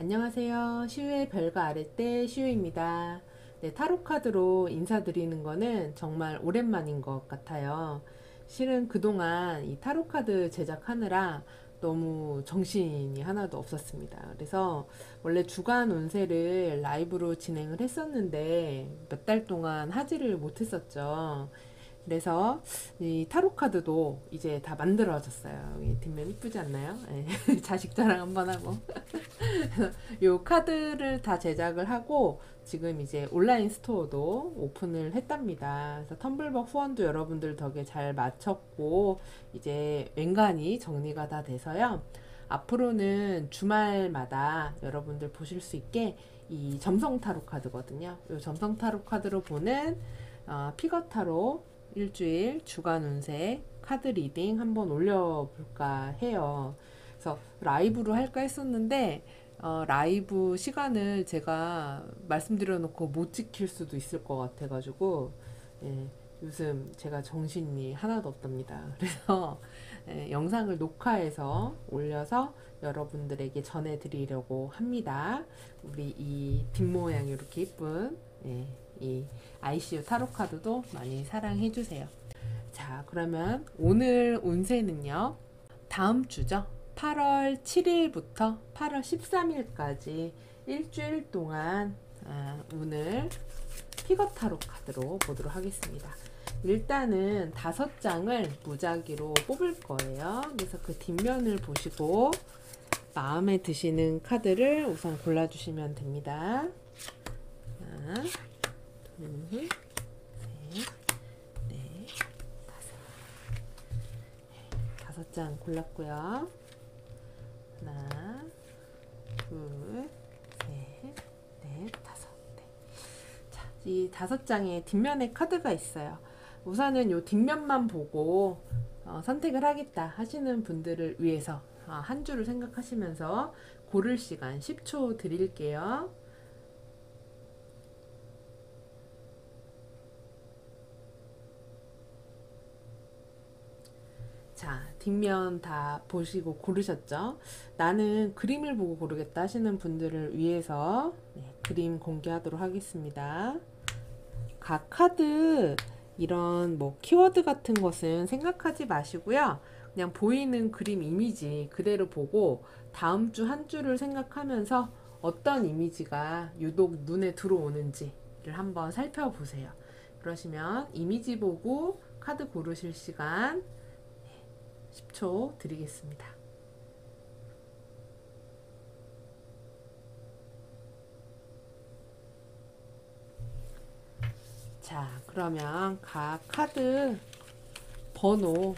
안녕하세요. 시우의 별거 아랫대 시우입니다. 네, 타로 카드로 인사드리는 거는 정말 오랜만인 것 같아요. 실은 그동안 이 타로 카드 제작하느라 너무 정신이 하나도 없었습니다. 그래서 원래 주간 운세를 라이브로 진행을 했었는데 몇 달 동안 하지를 못했었죠. 그래서 이 타로 카드도 이제 다 만들어졌어요. 이 뒷면 이쁘지 않나요? 네. 자식 자랑 한번 하고. 요 카드를 다 제작을 하고 지금 이제 온라인 스토어도 오픈을 했답니다. 그래서 텀블벅 후원도 여러분들 덕에 잘 마쳤고 이제 웬간히 정리가 다 돼서요. 앞으로는 주말마다 여러분들 보실 수 있게 이 점성 타로 카드거든요. 이 점성 타로 카드로 보는 피거 타로 일주일 주간 운세 카드 리딩 한번 올려볼까 해요. 그래서 라이브로 할까 했었는데 라이브 시간을 제가 말씀드려 놓고 못 지킬 수도 있을 것 같아가지고 예, 요즘 제가 정신이 하나도 없답니다. 그래서 영상을 녹화해서 올려서 여러분들에게 전해드리려고 합니다. 우리 이 뒷모양이 이렇게 이쁜 이 ICU 타로 카드도 많이 사랑해주세요. 자, 그러면 오늘 운세는요. 다음 주죠. 8월 7일부터 8월 13일까지 일주일 동안 운을 피거 타로 카드로 보도록 하겠습니다. 일단은 5장을 무작위로 뽑을 거예요. 그래서 그 뒷면을 보시고 마음에 드시는 카드를 우선 골라주시면 됩니다. 하나, 둘, 셋, 넷, 다섯 장 골랐고요. 하나, 둘, 셋, 넷, 다섯. 네. 자, 이 5장의 뒷면에 카드가 있어요. 우선은 요 뒷면만 보고 선택을 하겠다 하시는 분들을 위해서 한 주를 생각하시면서 고를 시간 10초 드릴게요. 자, 뒷면 다 보시고 고르셨죠? 나는 그림을 보고 고르겠다 하시는 분들을 위해서 그림 공개하도록 하겠습니다. 각 카드 이런 뭐 키워드 같은 것은 생각하지 마시고요. 그냥 보이는 그림 이미지 그대로 보고 다음 주 한 주를 생각하면서 어떤 이미지가 유독 눈에 들어오는지를 한번 살펴보세요. 그러시면 이미지 보고 카드 고르실 시간 10초 드리겠습니다. 자, 그러면 각 카드 번호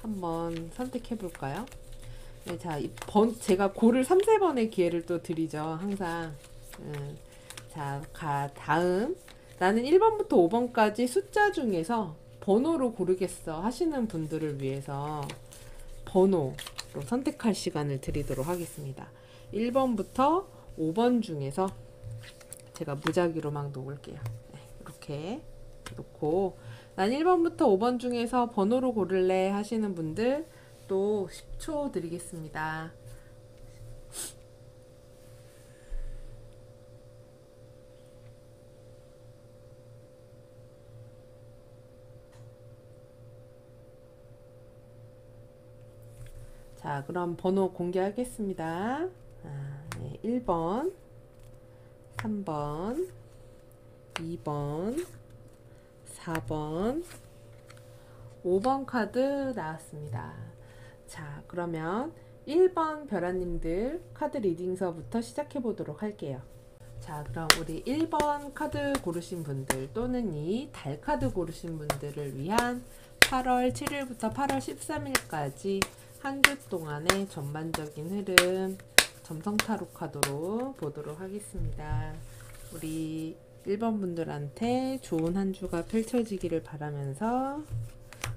한번 선택해 볼까요? 네, 자, 제가 고를 3, 4번의 기회를 또 드리죠. 항상. 자, 다음. 나는 1번부터 5번까지 숫자 중에서 번호로 고르겠어 하시는 분들을 위해서 번호로 선택할 시간을 드리도록 하겠습니다. 1번부터 5번 중에서 제가 무작위로 막 놓을게요. 네, 이렇게 놓고 난 1번부터 5번 중에서 번호로 고를래 하시는 분들 또 10초 드리겠습니다. 자, 그럼 번호 공개하겠습니다. 네, 1번, 3번, 2번, 4번, 5번 카드 나왔습니다. 자, 그러면 1번 별아님들 카드 리딩서부터 시작해 보도록 할게요. 자, 그럼 우리 1번 카드 고르신 분들 또는 이 달 카드 고르신 분들을 위한 8월 7일부터 8월 13일까지 한 주 동안의 전반적인 흐름 점성 타로 카드로 보도록 하겠습니다. 우리 1번 분들한테 좋은 한 주가 펼쳐지기를 바라면서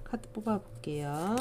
카드 뽑아 볼게요.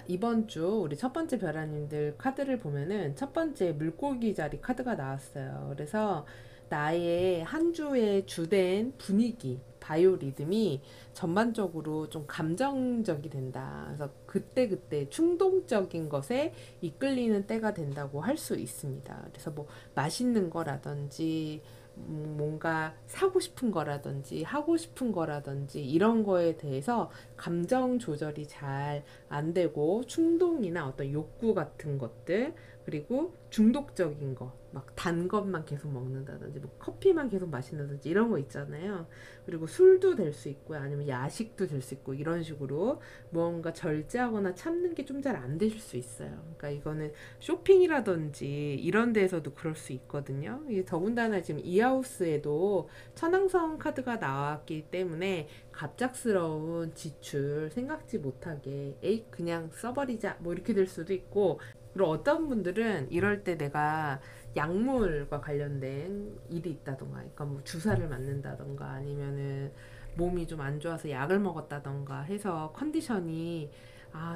이번 주 우리 첫 번째 별아님들 카드를 보면은 첫 번째 물고기 자리 카드가 나왔어요. 그래서 나의 한 주의 주된 분위기, 바이오 리듬이 전반적으로 좀 감정적이 된다. 그래서 그때그때 충동적인 것에 이끌리는 때가 된다고 할 수 있습니다. 그래서 뭐 맛있는 거라든지 뭔가 사고 싶은 거라든지 하고 싶은 거라든지 이런 거에 대해서 감정 조절이 잘 안 되고 충동이나 어떤 욕구 같은 것들 그리고 중독적인 거 막 단 것만 계속 먹는다든지 뭐 커피만 계속 마신다든지 이런 거 있잖아요. 그리고 술도 될 수 있고요. 아니면 야식도 될 수 있고 이런 식으로 무언가 절제하거나 참는 게 좀 잘 안 되실 수 있어요. 그러니까 이거는 쇼핑이라든지 이런 데에서도 그럴 수 있거든요. 이게 더군다나 지금 이 하우스에도 천왕성 카드가 나왔기 때문에 갑작스러운 지출 생각지 못하게 에이 그냥 써버리자 뭐 이렇게 될 수도 있고 그리고 어떤 분들은 이럴 때 내가 약물과 관련된 일이 있다던가 그러니까 뭐 주사를 맞는다던가 아니면은 몸이 좀 안 좋아서 약을 먹었다던가 해서 컨디션이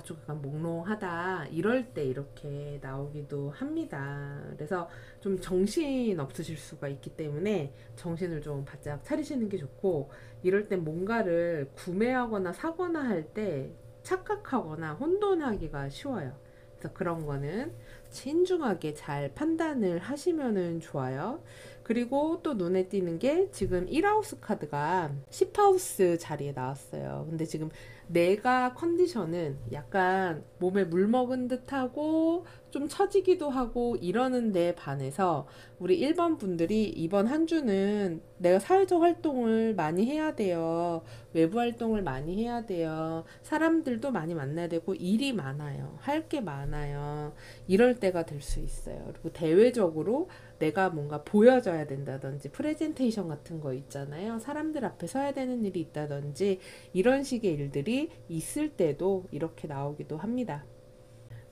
좀 약간 몽롱하다 이럴 때 이렇게 나오기도 합니다. 그래서 좀 정신 없으실 수가 있기 때문에 정신을 좀 바짝 차리시는 게 좋고 이럴 땐 뭔가를 구매하거나 사거나 할 때 착각하거나 혼돈하기가 쉬워요. 그래서 그런 거는 신중하게 잘 판단을 하시면은 좋아요. 그리고 또 눈에 띄는 게 지금 1하우스 카드가 10하우스 자리에 나왔어요. 근데 지금 내가 컨디션은 약간 몸에 물 먹은 듯하고 좀 처지기도 하고 이러는 데 반해서 우리 1번 분들이 이번 한 주는 내가 사회적 활동을 많이 해야 돼요. 외부 활동을 많이 해야 돼요. 사람들도 많이 만나야 되고 일이 많아요. 할 게 많아요. 이럴 때가 될 수 있어요. 그리고 대외적으로 내가 뭔가 보여져야 된다든지 프레젠테이션 같은 거 있잖아요. 사람들 앞에 서야 되는 일이 있다든지 이런 식의 일들이 있을 때도 이렇게 나오기도 합니다.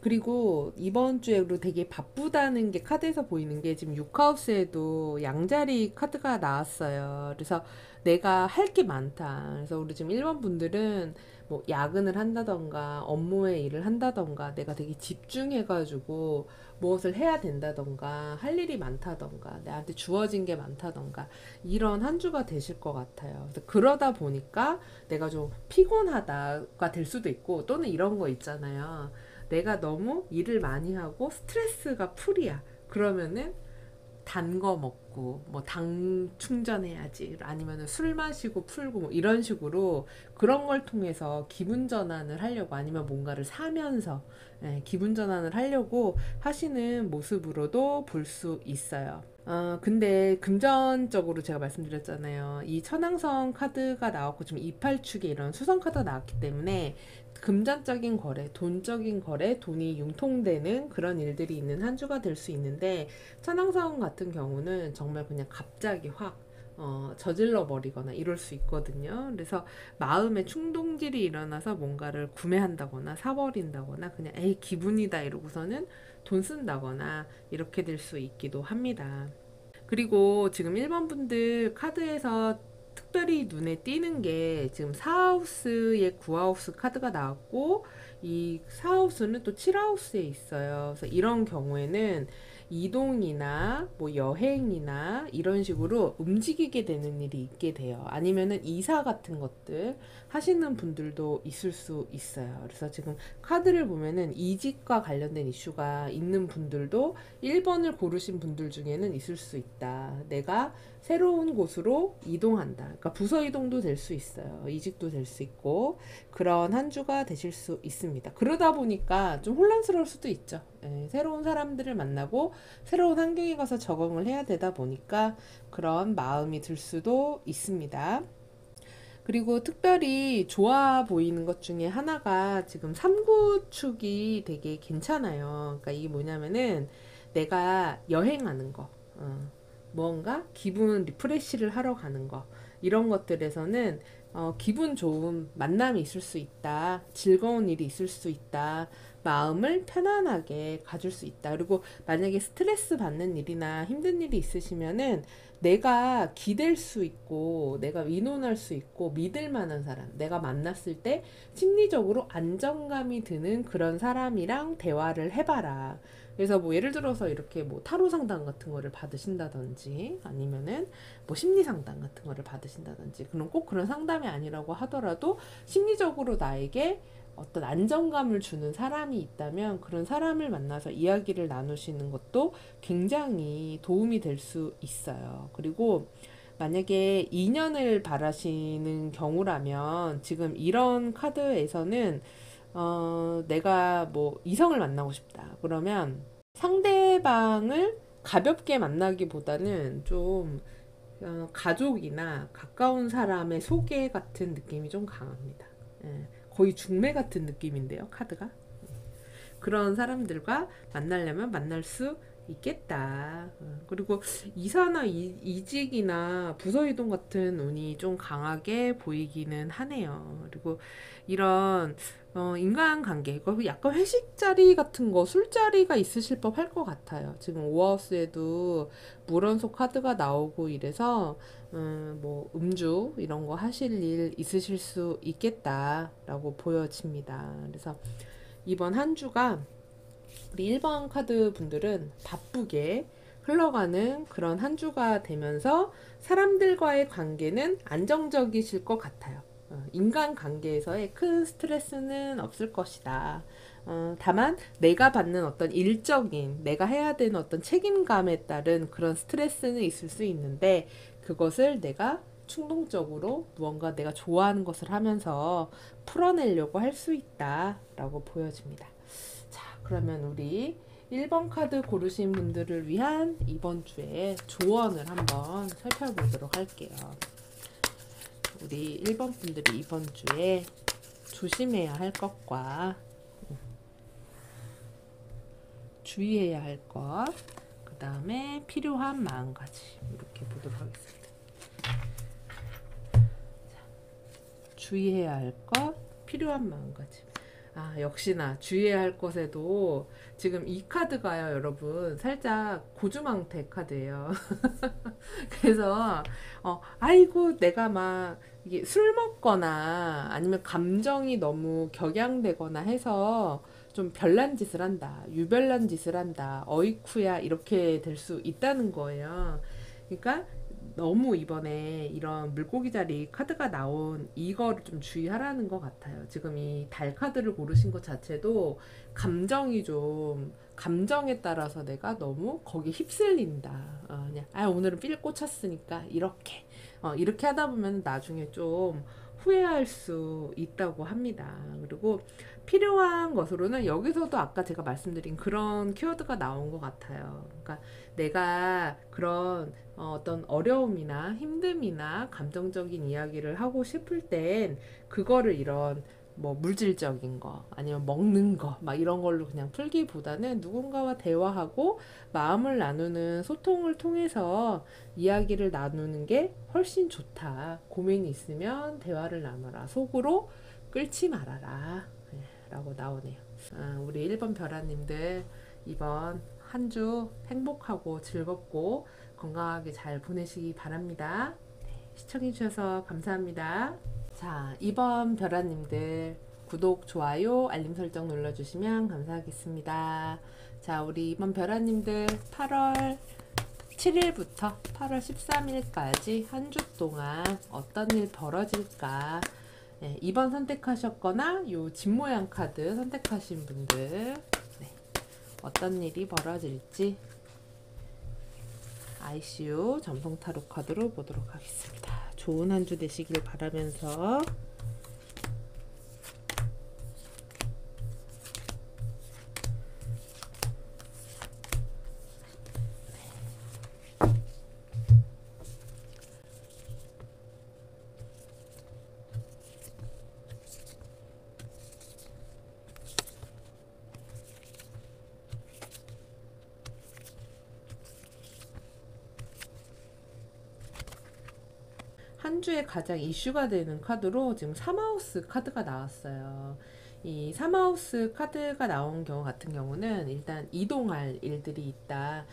그리고 이번 주에 되게 바쁘다는 게 카드에서 보이는 게 지금 6하우스에도 양자리 카드가 나왔어요. 그래서 내가 할 게 많다. 그래서 우리 지금 1번 분들은 뭐 야근을 한다던가 업무의 일을 한다던가 내가 되게 집중해가지고 무엇을 해야 된다던가 할 일이 많다던가 나한테 주어진 게 많다던가 이런 한 주가 되실 것 같아요. 그래서 그러다 보니까 내가 좀 피곤하다가 될 수도 있고 또는 이런 거 있잖아요. 내가 너무 일을 많이 하고 스트레스가 풀이야. 그러면은 단 거 먹고 뭐 당 충전해야지 아니면은 술 마시고 풀고 뭐 이런 식으로 그런 걸 통해서 기분 전환을 하려고 아니면 뭔가를 사면서 기분 전환을 하려고 하시는 모습으로도 볼 수 있어요. 근데 금전적으로 제가 말씀드렸잖아요. 이 천왕성 카드가 나왔고 지금 이팔축에 이런 수성 카드가 나왔기 때문에 금전적인 거래, 돈적인 거래, 돈이 융통되는 그런 일들이 있는 한 주가 될 수 있는데 천왕성 같은 경우는 정말 그냥 갑자기 확 저질러 버리거나 이럴 수 있거든요. 그래서 마음의 충동질이 일어나서 뭔가를 구매한다거나 사버린다거나 그냥 에이 기분이다 이러고서는 돈 쓴다거나 이렇게 될 수 있기도 합니다. 그리고 지금 1번 분들 카드에서 특별히 눈에 띄는 게 지금 4하우스에 9하우스 카드가 나왔고 이 4하우스는 또 7하우스에 있어요. 그래서 이런 경우에는 이동이나 뭐 여행이나 이런 식으로 움직이게 되는 일이 있게 돼요. 아니면은 이사 같은 것들 하시는 분들도 있을 수 있어요. 그래서 지금 카드를 보면은 이직과 관련된 이슈가 있는 분들도 1번을 고르신 분들 중에는 있을 수 있다. 내가 새로운 곳으로 이동한다. 그러니까 부서 이동도 될 수 있어요. 이직도 될 수 있고 그런 한 주가 되실 수 있습니다. 그러다 보니까 좀 혼란스러울 수도 있죠. 새로운 사람들을 만나고 새로운 환경에 가서 적응을 해야 되다 보니까 그런 마음이 들 수도 있습니다. 그리고 특별히 좋아 보이는 것 중에 하나가 지금 3구축이 되게 괜찮아요. 그러니까 이게 뭐냐면은 내가 여행하는 거, 뭔가 기분 리프레시를 하러 가는 거, 이런 것들에서는 기분 좋은 만남이 있을 수 있다. 즐거운 일이 있을 수 있다. 마음을 편안하게 가질 수 있다. 그리고 만약에 스트레스 받는 일이나 힘든 일이 있으시면은 내가 기댈 수 있고 내가 의논할 수 있고 믿을 만한 사람, 내가 만났을 때 심리적으로 안정감이 드는 그런 사람이랑 대화를 해봐라. 그래서 뭐 예를 들어서 이렇게 뭐 타로 상담 같은 거를 받으신다든지 아니면은 뭐 심리 상담 같은 거를 받으신다든지, 그럼 꼭 그런 상담이 아니라고 하더라도 심리적으로 나에게 어떤 안정감을 주는 사람이 있다면 그런 사람을 만나서 이야기를 나누시는 것도 굉장히 도움이 될 수 있어요. 그리고 만약에 인연을 바라시는 경우라면 지금 이런 카드에서는 내가 뭐 이성을 만나고 싶다. 그러면 상대방을 가볍게 만나기보다는 좀 가족이나 가까운 사람의 소개 같은 느낌이 좀 강합니다. 예, 거의 중매 같은 느낌인데요, 카드가. 그런 사람들과 만나려면 만날 수 있겠다. 그리고 이사나 이직이나 부서 이동 같은 운이 좀 강하게 보이기는 하네요. 그리고 이런 인간관계, 약간 회식 자리 같은 거, 술자리가 있으실 법 할 것 같아요. 지금 오하우스에도 물원소 카드가 나오고 이래서 뭐 음주 이런 거 하실 일 있으실 수 있겠다라고 보여집니다. 그래서 이번 한 주가 우리 1번 카드 분들은 바쁘게 흘러가는 그런 한 주가 되면서 사람들과의 관계는 안정적이실 것 같아요. 인간 관계에서의 큰 스트레스는 없을 것이다. 다만 내가 받는 어떤 일적인, 내가 해야 되는 어떤 책임감에 따른 그런 스트레스는 있을 수 있는데 그것을 내가 충동적으로 무언가 내가 좋아하는 것을 하면서 풀어내려고 할 수 있다라고 보여집니다. 자, 그러면 우리 1번 카드 고르신 분들을 위한 이번 주에 조언을 한번 살펴보도록 할게요. 우리 1번 분들이 이번 주에 조심해야 할 것과 주의해야 할 것, 그 다음에 필요한 마음가짐, 이렇게 보도록 하겠습니다. 주의해야 할 것, 필요한 마음가짐. 역시나 주의해야 할 것에도 지금 이 카드가요, 여러분, 살짝 고주망태 카드예요. 그래서 아이고 내가 막 이게 술 먹거나 아니면 감정이 너무 격양되거나 해서 좀 별난 짓을 한다, 유별난 짓을 한다, 어이쿠야 이렇게 될 수 있다는 거예요. 그러니까 너무 이번에 이런 물고기 자리 카드가 나온 이거를 좀 주의하라는 것 같아요. 지금 이 달 카드를 고르신 것 자체도 감정이 좀, 감정에 따라서 내가 너무 거기 휩쓸린다. 그냥 오늘은 삘 꽂혔으니까 이렇게 하다 보면 나중에 좀 후회할 수 있다고 합니다. 그리고 필요한 것으로는 여기서도 아까 제가 말씀드린 그런 키워드가 나온 것 같아요. 그러니까 내가 그런 어떤 어려움이나 힘듦이나 감정적인 이야기를 하고 싶을 땐 그거를 이런 뭐 물질적인 거 아니면 먹는 거 막 이런 걸로 그냥 풀기보다는 누군가와 대화하고 마음을 나누는 소통을 통해서 이야기를 나누는 게 훨씬 좋다. 고민이 있으면 대화를 나눠라. 속으로 끓지 말아라. 라고 나오네요. 우리 1번 별아님들 이번 한 주 행복하고 즐겁고 건강하게 잘 보내시기 바랍니다. 시청해주셔서 감사합니다. 자, 이번 별아님들 구독, 좋아요, 알림 설정 눌러주시면 감사하겠습니다. 자, 우리 이번 별아님들 8월 7일부터 8월 13일까지 한 주 동안 어떤 일 벌어질까? 2번 선택하셨거나 요 집 모양 카드 선택하신 분들 어떤 일이 벌어질지 ICU 점성 타로 카드로 보도록 하겠습니다. 좋은 한 주 되시길 바라면서 한 주에 가장 이슈가 되는 카드로 지금 3하우스 카드가 나왔어요. 이 삼하우스 카드가 나온 경우 같은 경우는 일단 이동할 일들이 있다.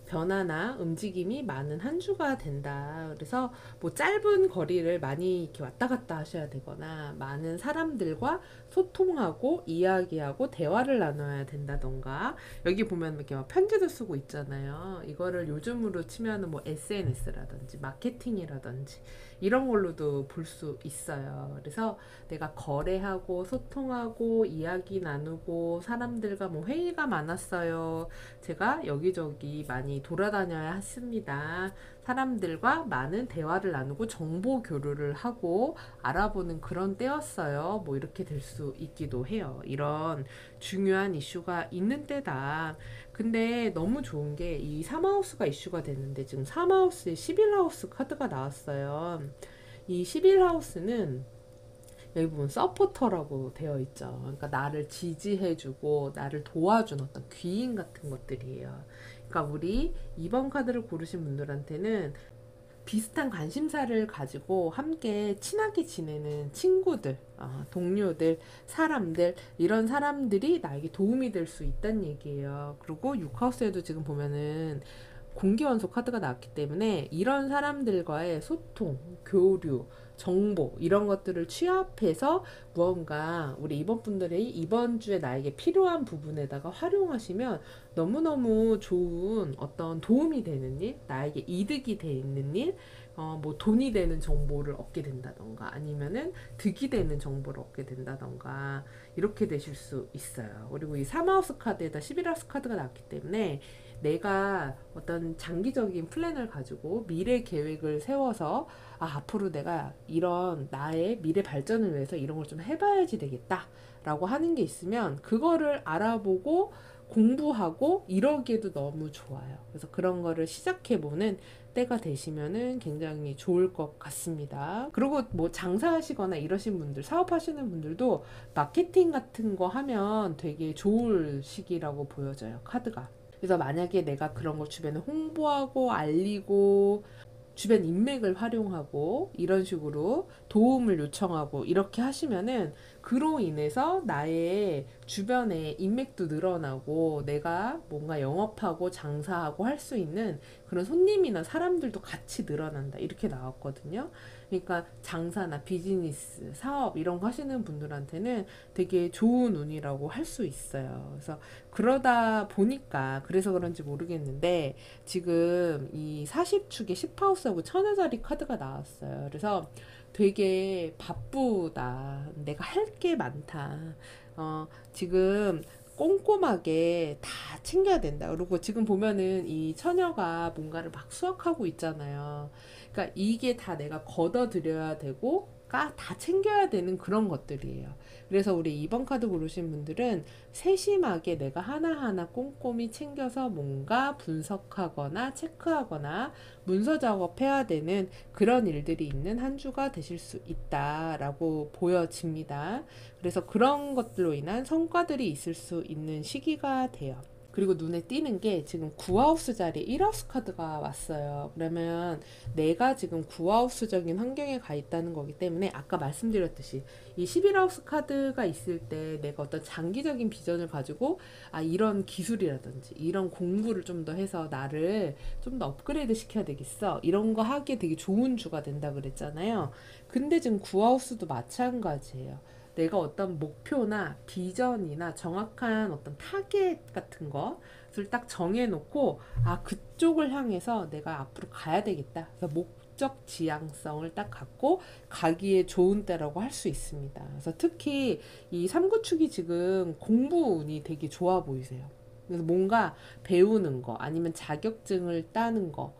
변화나 움직임이 많은 한 주가 된다. 그래서 뭐 짧은 거리를 많이 이렇게 왔다 갔다 하셔야 되거나 많은 사람들과 소통하고 이야기하고 대화를 나눠야 된다던가, 여기 보면 이렇게 막 편지도 쓰고 있잖아요. 이거를 요즘으로 치면은 뭐 SNS라든지 마케팅이라든지 이런 걸로도 볼 수 있어요. 그래서 내가 거래하고 소통하고 이야기 나누고 사람들과 뭐 회의가 많았어요. 제가 여기저기 많이 돌아다녀야 했습니다. 사람들과 많은 대화를 나누고 정보 교류를 하고 알아보는 그런 때였어요. 뭐 이렇게 될 수 있기도 해요. 이런 중요한 이슈가 있는 때다. 근데 너무 좋은 게 이 삼하우스가 이슈가 됐는데 지금 삼하우스에 11하우스 카드가 나왔어요. 이 11하우스는 여기 보면 서포터라고 되어 있죠. 그러니까 나를 지지해주고 나를 도와준 어떤 귀인 같은 것들이에요. 그러니까 우리 이번 카드를 고르신 분들한테는 비슷한 관심사를 가지고 함께 친하게 지내는 친구들, 동료들, 사람들, 이런 사람들이 나에게 도움이 될 수 있다는 얘기예요. 그리고 6하우스에도 지금 보면은 공기원소 카드가 나왔기 때문에 이런 사람들과의 소통, 교류, 정보 이런 것들을 취합해서 무언가 우리 이번분들이 이번 주에 나에게 필요한 부분에다가 활용하시면 너무너무 좋은 어떤 도움이 되는 일, 나에게 이득이 되는 일, 뭐 돈이 되는 정보를 얻게 된다던가 아니면은 득이 되는 정보를 얻게 된다던가 이렇게 되실 수 있어요. 그리고 이 3하우스 카드에다 11하우스 카드가 나왔기 때문에 내가 어떤 장기적인 플랜을 가지고 미래 계획을 세워서 앞으로 내가 이런 나의 미래 발전을 위해서 이런 걸 좀 해봐야지 되겠다 라고 하는 게 있으면 그거를 알아보고 공부하고 이러기에도 너무 좋아요. 그래서 그런 거를 시작해보는 때가 되시면은 굉장히 좋을 것 같습니다. 그리고 뭐 장사하시거나 이러신 분들, 사업하시는 분들도 마케팅 같은 거 하면 되게 좋을 시기라고 보여져요, 카드가. 그래서 만약에 내가 그런 걸 주변에 홍보하고 알리고 주변 인맥을 활용하고 이런 식으로 도움을 요청하고 이렇게 하시면은 그로 인해서 나의 주변에 인맥도 늘어나고 내가 뭔가 영업하고 장사하고 할 수 있는 그런 손님이나 사람들도 같이 늘어난다 이렇게 나왔거든요. 그러니까 장사나 비즈니스, 사업 이런 거 하시는 분들한테는 되게 좋은 운이라고 할 수 있어요. 그래서 그러다 보니까 그래서 그런지 모르겠는데 지금 이 40축에 10하우스하고 천의 자리 카드가 나왔어요. 그래서 되게 바쁘다. 내가 할 게 많다. 지금 꼼꼼하게 다 챙겨야 된다. 그리고 지금 보면은 이 처녀가 뭔가를 막 수확하고 있잖아요. 그러니까 이게 다 내가 걷어들여야 되고 다 챙겨야 되는 그런 것들이에요. 그래서 우리 이번 카드 고르신 분들은 세심하게 내가 하나하나 꼼꼼히 챙겨서 뭔가 분석하거나 체크하거나 문서 작업해야 되는 그런 일들이 있는 한 주가 되실 수 있다라고 보여집니다. 그래서 그런 것들로 인한 성과들이 있을 수 있는 시기가 돼요. 그리고 눈에 띄는 게 지금 9하우스 자리에 1하우스 카드가 왔어요. 그러면 내가 지금 9하우스적인 환경에 가 있다는 거기 때문에 아까 말씀드렸듯이 이 11하우스 카드가 있을 때 내가 어떤 장기적인 비전을 가지고 이런 기술이라든지 이런 공부를 좀 더 해서 나를 좀 더 업그레이드 시켜야 되겠어. 이런 거 하기에 되게 좋은 주가 된다 그랬잖아요. 근데 지금 9하우스도 마찬가지예요. 내가 어떤 목표나 비전이나 정확한 어떤 타겟 같은 것을 딱 정해놓고 그쪽을 향해서 내가 앞으로 가야 되겠다. 그래서 목적 지향성을 딱 갖고 가기에 좋은 때라고 할 수 있습니다. 그래서 특히 이 삼구축이 지금 공부 운이 되게 좋아 보이세요. 그래서 뭔가 배우는 거 아니면 자격증을 따는 거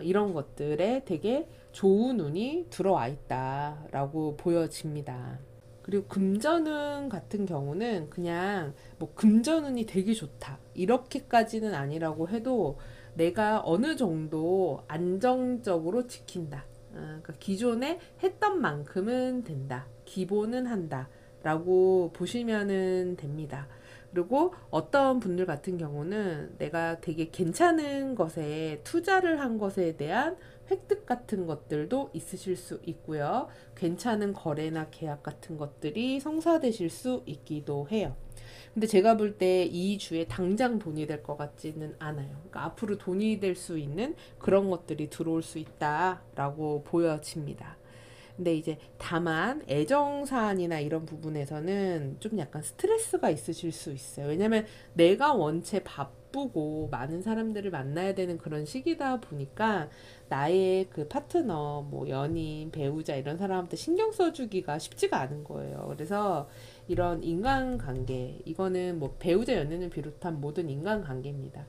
이런 것들에 되게 좋은 운이 들어와 있다라고 보여집니다. 그리고 금전운 같은 경우는 그냥 뭐 금전운이 되게 좋다 이렇게까지는 아니라고 해도 내가 어느 정도 안정적으로 지킨다. 그러니까 기존에 했던 만큼은 된다. 기본은 한다. 라고 보시면은 됩니다. 그리고 어떤 분들 같은 경우는 내가 되게 괜찮은 것에 투자를 한 것에 대한 획득 같은 것들도 있으실 수 있고요. 괜찮은 거래나 계약 같은 것들이 성사되실 수 있기도 해요. 근데 제가 볼 때 이 주에 당장 돈이 될 것 같지는 않아요. 그러니까 앞으로 돈이 될 수 있는 그런 것들이 들어올 수 있다라고 보여집니다. 근데 이제 다만 애정 사안이나 이런 부분에서는 좀 약간 스트레스가 있으실 수 있어요. 왜냐면 내가 원체 바쁘고 많은 사람들을 만나야 되는 그런 시기다 보니까 나의 그 파트너, 뭐 연인, 배우자 이런 사람한테 신경 써주기가 쉽지가 않은 거예요. 그래서 이런 인간관계, 이거는 뭐 배우자 연인을 비롯한 모든 인간관계입니다.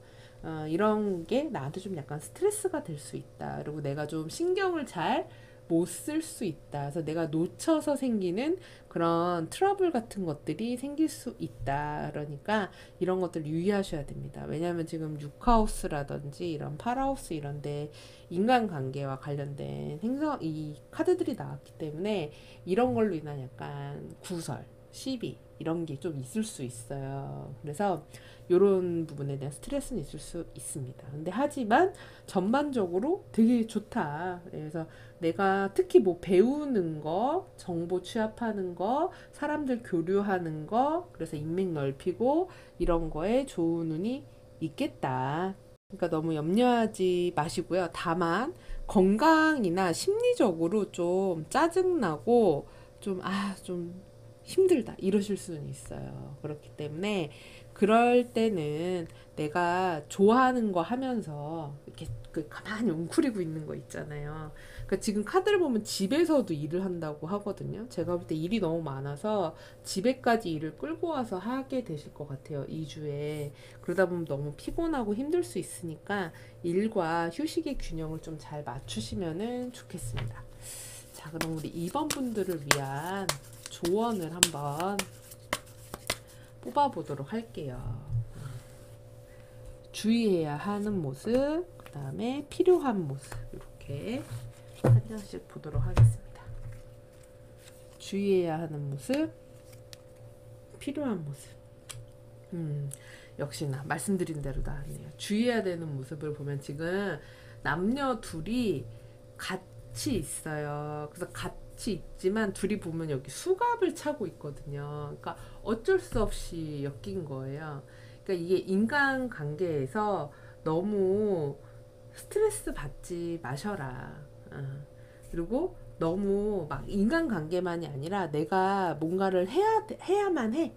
이런 게 나한테 좀 약간 스트레스가 될 수 있다. 그리고 내가 좀 신경을 잘 못 쓸 수 있다. 그래서 내가 놓쳐서 생기는 그런 트러블 같은 것들이 생길 수 있다. 그러니까 이런 것들 유의하셔야 됩니다. 왜냐하면 지금 6하우스라든지 이런 8하우스 이런데 인간관계와 관련된 행성, 이 카드들이 나왔기 때문에 이런 걸로 인한 약간 구설, 시비 이런 게 좀 있을 수 있어요. 그래서 이런 부분에 대한 스트레스는 있을 수 있습니다. 근데 하지만 전반적으로 되게 좋다. 그래서 내가 특히 뭐 배우는 거, 정보 취합하는 거, 사람들 교류하는 거, 그래서 인맥 넓히고 이런 거에 좋은 운이 있겠다. 그러니까 너무 염려하지 마시고요. 다만 건강이나 심리적으로 좀 짜증나고 좀 힘들다 이러실 수는 있어요. 그렇기 때문에 그럴 때는 내가 좋아하는 거 하면서 이렇게 가만히 웅크리고 있는 거 있잖아요. 그러니까 지금 카드를 보면 집에서도 일을 한다고 하거든요. 제가 볼 때 일이 너무 많아서 집에까지 일을 끌고 와서 하게 되실 것 같아요. 2주에. 그러다 보면 너무 피곤하고 힘들 수 있으니까 일과 휴식의 균형을 좀 잘 맞추시면은 좋겠습니다. 자, 그럼 우리 2번 분들을 위한 조언을 한번 뽑아보도록 할게요. 주의해야 하는 모습, 그 다음에 필요한 모습, 이렇게 한 장씩 보도록 하겠습니다. 주의해야 하는 모습, 필요한 모습. 역시나 말씀드린 대로 나왔네요. 주의해야 되는 모습을 보면 지금 남녀 둘이 같이 있어요. 그래서 같이 있지만 둘이 보면 여기 수갑을 차고 있거든요. 그러니까 어쩔 수 없이 엮인 거예요. 그러니까 이게 인간관계에서 너무 스트레스 받지 마셔라. 그리고 너무 막 인간관계만이 아니라 내가 뭔가를 해야만 해.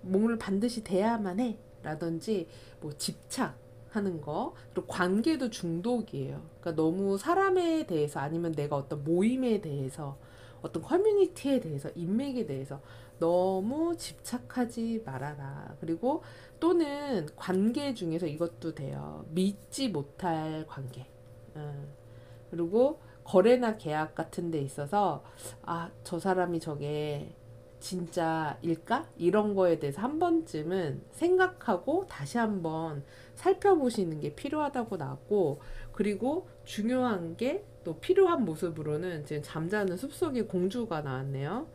몸을 반드시 돼야만 해. 라든지 뭐 집착하는 거, 그리고 관계도 중독이에요. 그러니까 너무 사람에 대해서 아니면 내가 어떤 모임에 대해서 어떤 커뮤니티에 대해서 인맥에 대해서 너무 집착하지 말아라. 그리고 또는 관계 중에서 이것도 돼요. 믿지 못할 관계. 그리고 거래나 계약 같은 데 있어서 저 사람이 저게 진짜일까? 이런 거에 대해서 한 번쯤은 생각하고 다시 한번 살펴보시는 게 필요하다고 나왔고, 그리고 중요한 게 또 필요한 모습으로는 지금 잠자는 숲속의 공주가 나왔네요.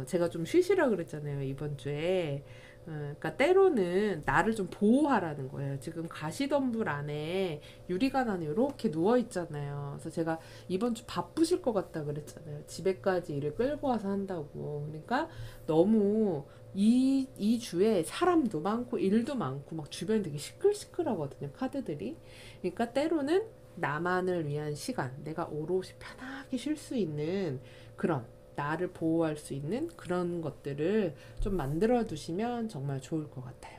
제가 좀 쉬시라 그랬잖아요, 이번 주에. 그러니까 때로는 나를 좀 보호하라는 거예요. 지금 가시덤불 안에 유리관 안에 이렇게 누워 있잖아요. 그래서 제가 이번 주 바쁘실 것 같다 그랬잖아요. 집에까지 일을 끌고 와서 한다고. 그러니까 너무 이 주에 사람도 많고 일도 많고 막 주변이 되게 시끌시끌하거든요. 카드들이. 그러니까 때로는 나만을 위한 시간, 내가 오롯이 편하게 쉴 수 있는 그런 나를 보호할 수 있는 그런 것들을 좀 만들어 두시면 정말 좋을 것 같아요.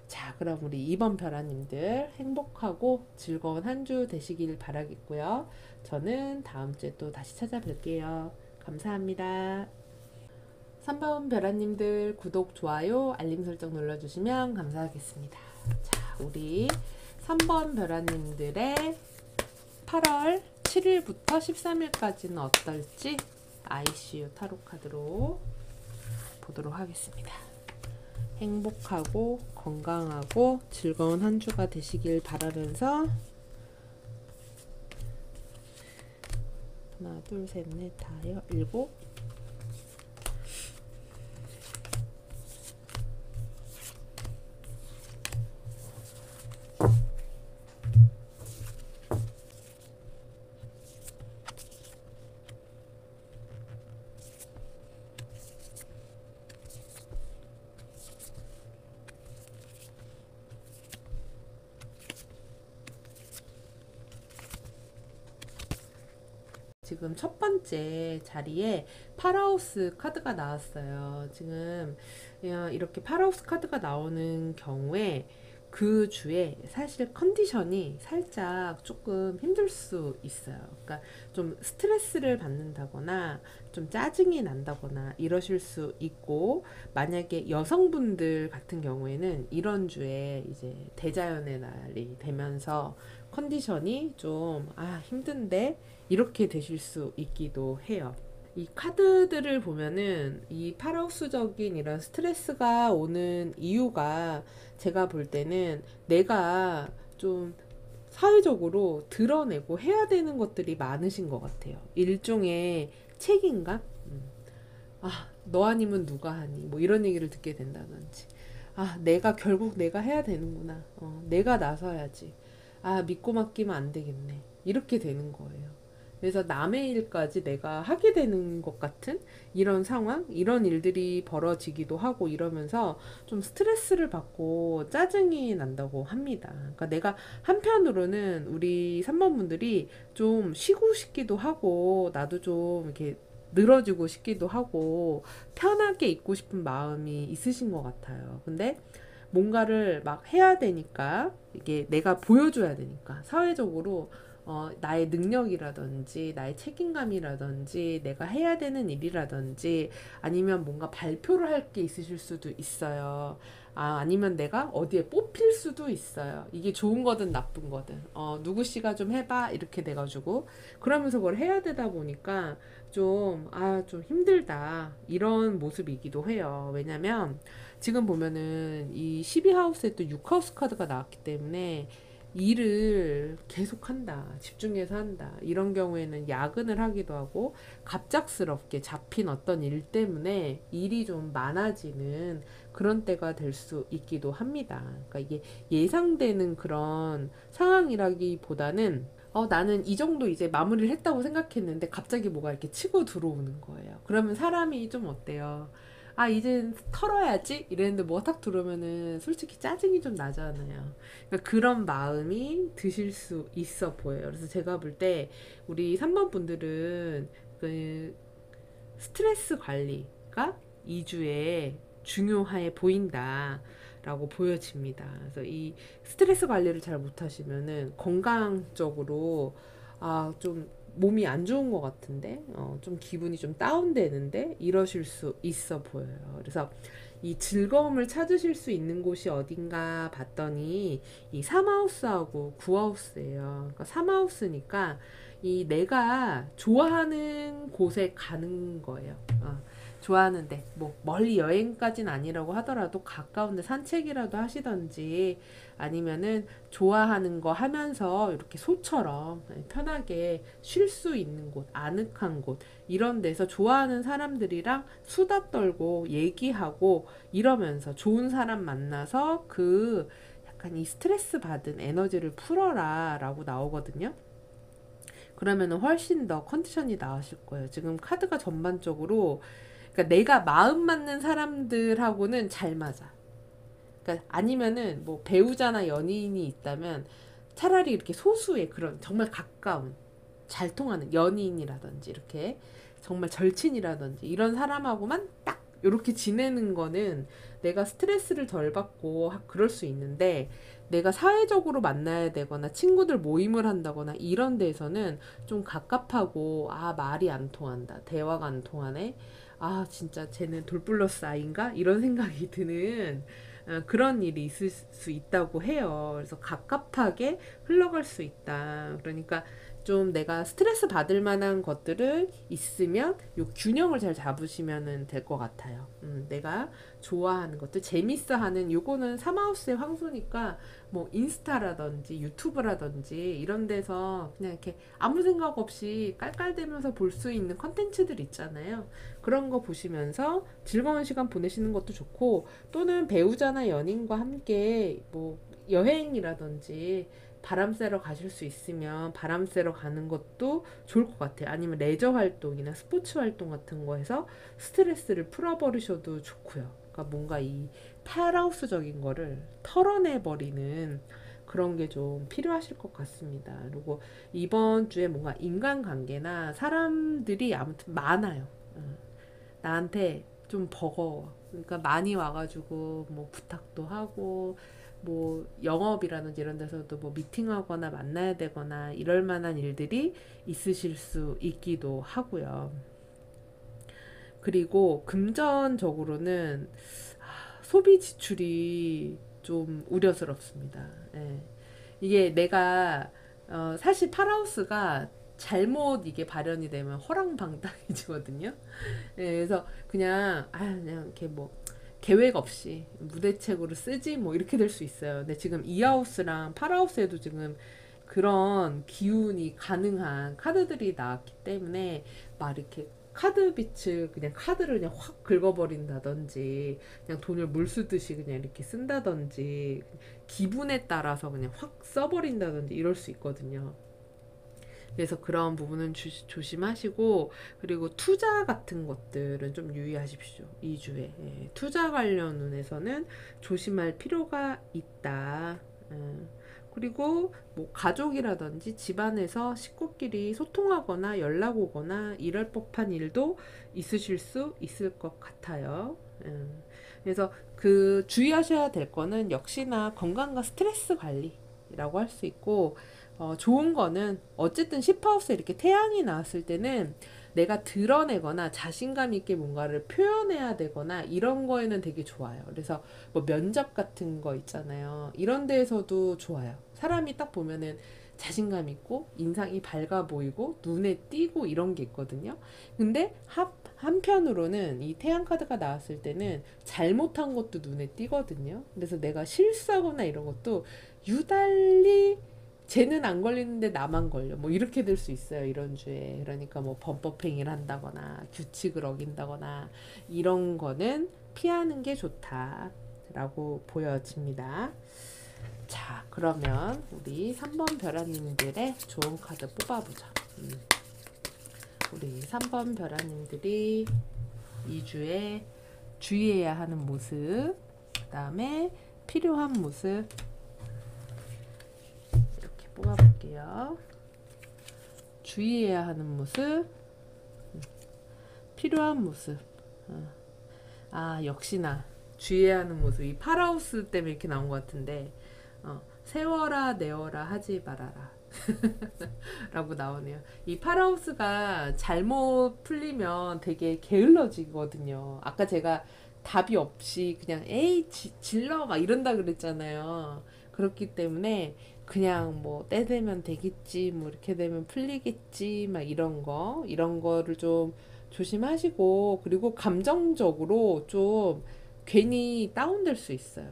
자, 그럼 우리 2번 별아님들 행복하고 즐거운 한 주 되시길 바라겠고요. 저는 다음 주에 또 다시 찾아뵐게요. 감사합니다. 3번 별아님들 구독, 좋아요, 알림 설정 눌러주시면 감사하겠습니다. 자, 우리 3번 별아님들의 8월 7일부터 13일까지는 어떨지 ICU 타로 카드로 보도록 하겠습니다. 행복하고 건강하고 즐거운 한 주가 되시길 바라면서 하나, 둘, 셋, 넷, 다, 여, 일곱, 지금 첫 번째 자리에 파라하우스 카드가 나왔어요. 지금 이렇게 파라하우스 카드가 나오는 경우에 그 주에 사실 컨디션이 살짝 조금 힘들 수 있어요. 그러니까 좀 스트레스를 받는다거나 좀 짜증이 난다거나 이러실 수 있고, 만약에 여성분들 같은 경우에는 이런 주에 이제 대자연의 날이 되면서 컨디션이 좀 힘든데 이렇게 되실 수 있기도 해요. 이 카드들을 보면은 이 파라우스적인 이런 스트레스가 오는 이유가, 제가 볼 때는 내가 좀 사회적으로 드러내고 해야 되는 것들이 많으신 것 같아요. 일종의 책임감? 너 아니면 누가 하니? 뭐 이런 얘기를 듣게 된다든지. 내가 결국 내가 해야 되는구나. 내가 나서야지. 믿고 맡기면 안 되겠네. 이렇게 되는 거예요. 그래서 남의 일까지 내가 하게 되는 것 같은 이런 상황, 이런 일들이 벌어지기도 하고 이러면서 좀 스트레스를 받고 짜증이 난다고 합니다. 그러니까 내가 한편으로는 우리 3번 분들이 좀 쉬고 싶기도 하고, 나도 좀 이렇게 늘어지고 싶기도 하고 편하게 있고 싶은 마음이 있으신 것 같아요. 근데 뭔가를 막 해야 되니까, 이게 내가 보여줘야 되니까 사회적으로 나의 능력이라든지 나의 책임감이라든지 내가 해야 되는 일이라든지, 아니면 뭔가 발표를 할 게 있으실 수도 있어요. 아니면 내가 어디에 뽑힐 수도 있어요. 이게 좋은 거든 나쁜 거든 누구 씨가 좀 해봐 이렇게 돼가지고, 그러면서 그걸 해야 되다 보니까 좀 힘들다 이런 모습이기도 해요. 왜냐면 지금 보면은 이 12하우스에 또 6하우스 카드가 나왔기 때문에 일을 계속 한다, 집중해서 한다, 이런 경우에는 야근을 하기도 하고 갑작스럽게 잡힌 어떤 일 때문에 일이 좀 많아지는 그런 때가 될 수 있기도 합니다. 그러니까 이게 예상되는 그런 상황이라기보다는 나는 이 정도 이제 마무리를 했다고 생각했는데 갑자기 뭐가 이렇게 치고 들어오는 거예요. 그러면 사람이 좀 어때요? 이제 털어야지 이랬는데 뭐가 탁 들어오면은 솔직히 짜증이 좀 나잖아요. 그러니까 그런 마음이 드실 수 있어 보여요. 그래서 제가 볼 때 우리 3번 분들은 그 스트레스 관리가 2주에 중요해 보인다 라고 보여집니다. 그래서 이 스트레스 관리를 잘 못하시면은 건강적으로 좀 몸이 안 좋은 것 같은데, 좀 기분이 좀 다운되는데 이러실 수 있어 보여요. 그래서 이 즐거움을 찾으실 수 있는 곳이 어딘가 봤더니 이 3하우스하고 9하우스예요. 그러니까 3하우스니까 이 내가 좋아하는 곳에 가는 거예요. 좋아하는데 뭐 멀리 여행까지는 아니라고 하더라도 가까운데 산책이라도 하시던지, 아니면은 좋아하는 거 하면서 이렇게 소처럼 편하게 쉴 수 있는 곳, 아늑한 곳, 이런 데서 좋아하는 사람들이랑 수다 떨고 얘기하고 이러면서 좋은 사람 만나서 그 약간 이 스트레스 받은 에너지를 풀어라 라고 나오거든요. 그러면은 훨씬 더 컨디션이 나으실 거예요. 지금 카드가 전반적으로, 그러니까 내가 마음 맞는 사람들하고는 잘 맞아. 그러니까 아니면은 뭐 배우자나 연인이 있다면 차라리 이렇게 소수의 그런 정말 가까운 잘 통하는 연인이라든지 이렇게 정말 절친이라든지 이런 사람하고만 딱 이렇게 지내는 거는 내가 스트레스를 덜 받고 그럴 수 있는데, 내가 사회적으로 만나야 되거나 친구들 모임을 한다거나 이런 데서는 좀 갑갑하고 말이 안 통한다, 대화가 안 통하네, 진짜 쟤는 돌플러스 아인가 이런 생각이 드는 그런 일이 있을 수 있다고 해요. 그래서 갑갑하게 흘러갈 수 있다. 그러니까 좀 내가 스트레스 받을 만한 것들을 있으면 요 균형을 잘 잡으시면 될 것 같아요. 내가 좋아하는 것들, 재밌어 하는, 요거는 3하우스의 황소니까 뭐 인스타라든지 유튜브라든지 이런 데서 그냥 이렇게 아무 생각 없이 깔깔대면서 볼 수 있는 컨텐츠들 있잖아요. 그런 거 보시면서 즐거운 시간 보내시는 것도 좋고, 또는 배우자나 연인과 함께 뭐 여행이라든지 바람 쐬러 가실 수 있으면 바람 쐬러 가는 것도 좋을 것 같아요. 아니면 레저 활동이나 스포츠 활동 같은 거 해서 스트레스를 풀어버리셔도 좋고요. 그러니까 뭔가 이 파라우스적인 거를 털어내버리는 그런 게 좀 필요하실 것 같습니다. 그리고 이번 주에 뭔가 인간관계나 사람들이 아무튼 많아요. 나한테 좀 버거워. 그러니까 많이 와가지고 뭐 부탁도 하고 뭐 영업이라든지 이런 데서도 뭐 미팅하거나 만나야 되거나 이럴 만한 일들이 있으실 수 있기도 하고요. 그리고 금전적으로는 소비 지출이 좀 우려스럽습니다. 예. 이게 내가 사실 파라우스가 잘못 이게 발현이 되면 허랑방탕해지거든요. 예, 그래서 그냥 이렇게 뭐 계획 없이 무대책으로 쓰지 뭐 이렇게 될 수 있어요. 근데 지금 이하우스랑 파라우스에도 지금 그런 기운이 가능한 카드들이 나왔기 때문에 막 이렇게 카드 빛을 그냥 카드를 그냥 확 긁어버린다든지 그냥 돈을 물 쓰듯이 그냥 이렇게 쓴다든지 기분에 따라서 그냥 확 써버린다든지 이럴 수 있거든요. 그래서 그런 부분은 조심하시고 그리고 투자 같은 것들은 좀 유의하십시오. 2주에 투자 관련 운에서는 조심할 필요가 있다. 그리고 뭐 가족이라든지 집안에서 식구끼리 소통하거나 연락 오거나 이럴 법한 일도 있으실 수 있을 것 같아요. 그래서 그 주의하셔야 될 거는 역시나 건강과 스트레스 관리라고 할 수 있고 좋은 거는 어쨌든 10하우스에 이렇게 태양이 나왔을 때는 내가 드러내거나 자신감 있게 뭔가를 표현해야 되거나 이런 거에는 되게 좋아요. 그래서 뭐 면접 같은 거 있잖아요. 이런 데에서도 좋아요. 사람이 딱 보면은 자신감 있고 인상이 밝아 보이고 눈에 띄고 이런 게 있거든요. 근데 한편으로는 이 태양 카드가 나왔을 때는 잘못한 것도 눈에 띄거든요. 그래서 내가 실수하거나 이런 것도 유달리 쟤는 안 걸리는데 나만 걸려. 뭐 이렇게 될 수 있어요. 이런 주에. 그러니까 뭐 범법행위를 한다거나 규칙을 어긴다거나 이런 거는 피하는 게 좋다라고 보여집니다. 자, 그러면 우리 3번 벼라님들의 좋은 카드 뽑아보자. 우리 3번 벼라님들이 2주에 주의해야 하는 모습, 그 다음에 필요한 모습 이렇게 뽑아볼게요. 주의해야 하는 모습, 필요한 모습. 역시나 주의해야 하는 모습. 이 파라우스 때문에 이렇게 나온 것 같은데 세워라 내어라 하지 말아라 라고 나오네요. 이 파라우스가 잘못 풀리면 되게 게을러지거든요. 아까 제가 답이 없이 그냥 에이 질러 막 이런다 그랬잖아요. 그렇기 때문에 그냥 뭐 때 되면 되겠지 뭐 이렇게 되면 풀리겠지 막 이런 거를 좀 조심하시고 그리고 감정적으로 좀 괜히 다운될 수 있어요.